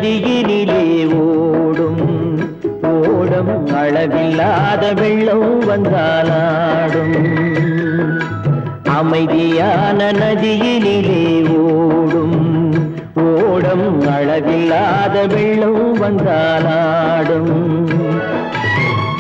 நதியினிலே ஓடும் ஓடம் அளவில்லாத வெள்ளம் வந்தாலாடும். அமைதியான நதியினிலே ஓடும் ஓடம் அளவில்லாத வெள்ளம் வந்தாலாடும்.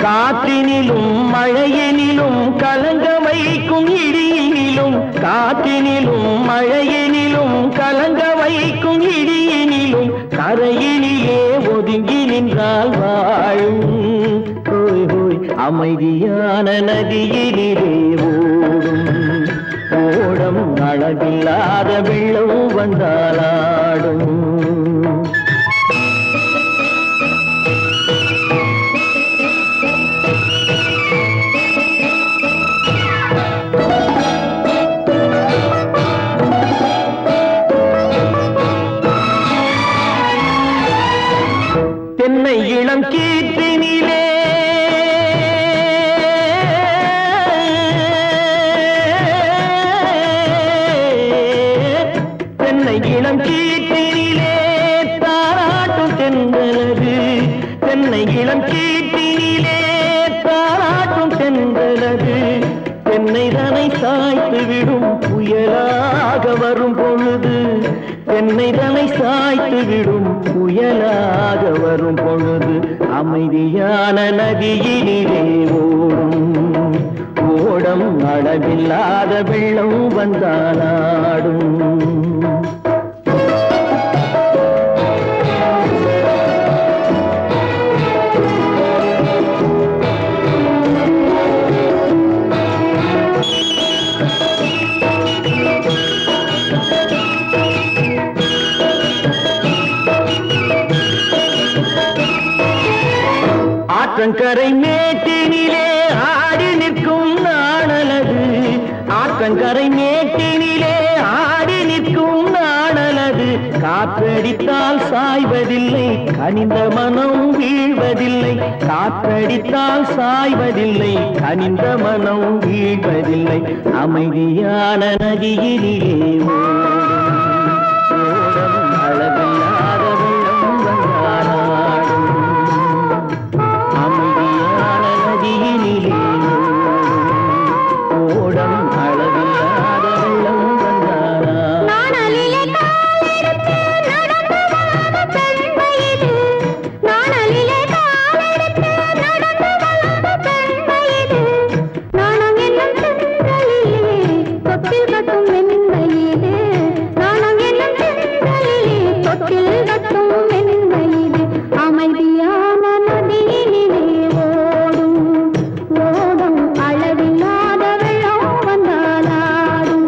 காற்றினிலும் மழையினிலும் கலங்க வைக்கும் இடியினிலும், காற்றினிலும் மழையினிலும் கலங்க வைக்கும் இடியினிலும் கரையினிலே ஒதுங்கி நின்றால் வாழும். ஹோய் ஹோய் அமைதியான நதியினிலே ஓடும் ஓடம் அளவில்லாத வெள்ளம் வந்தாலாடும். தென்னை இளம் கீற்றினிலே தென்னை இளம் கீற்றினிலே தாராட்டும் தென்றலது. தென்னை இளம் கீற்றினிலே தாராட்டும் தென்றலது. தென்னை தனை சாய்த்து விடும் புயலாக வரும் பொழுது, தென்னை தனை சாய்த்து விடும் புயலாக வரும் பொழுது அமைதியான நதியினிலே ஓடும் ஓடம் அளவில்லாத வெள்ளம் வந்தாலாடும். ஆற்றங்கரை மேட்டினிலே ஆடி நிற்கும் நாணலது. ஆற்றங்கரை மேட்டினிலே ஆடி நிற்கும் நாணலது. காற்றடித்தால் சாய்வதில்லை, கனிந்த மனம் வீழ்வதில்லை. காற்றடித்தால் சாய்வதில்லை, கனிந்த மனம் வீழ்வதில்லை. அமைதியான நதியினிலே ஓடும் அளவில்லாத வெள்ளம் வந்தாலாடும். அமைதியான நதியினிலே ஓடம் அளவில்லாத வெள்ளம் வந்தாலாடும். அமைதியான நதியினிலே ஓடும் ஓடும் அளவில்லாத வெள்ளம் வந்தாலாடும்.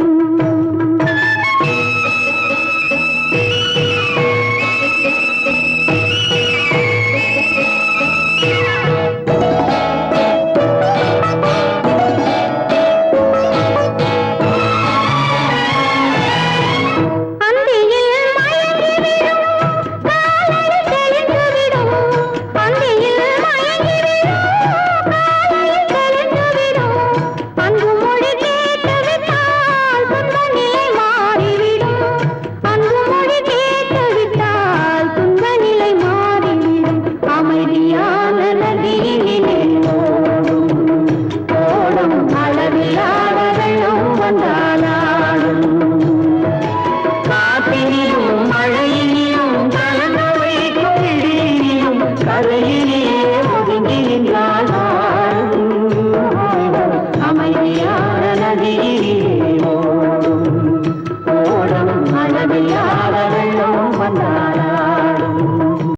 அமைதியான நதியினிலே ஓடும் ஓடும் அளவில்லாத வெள்ளம் வந்தாலாடும்.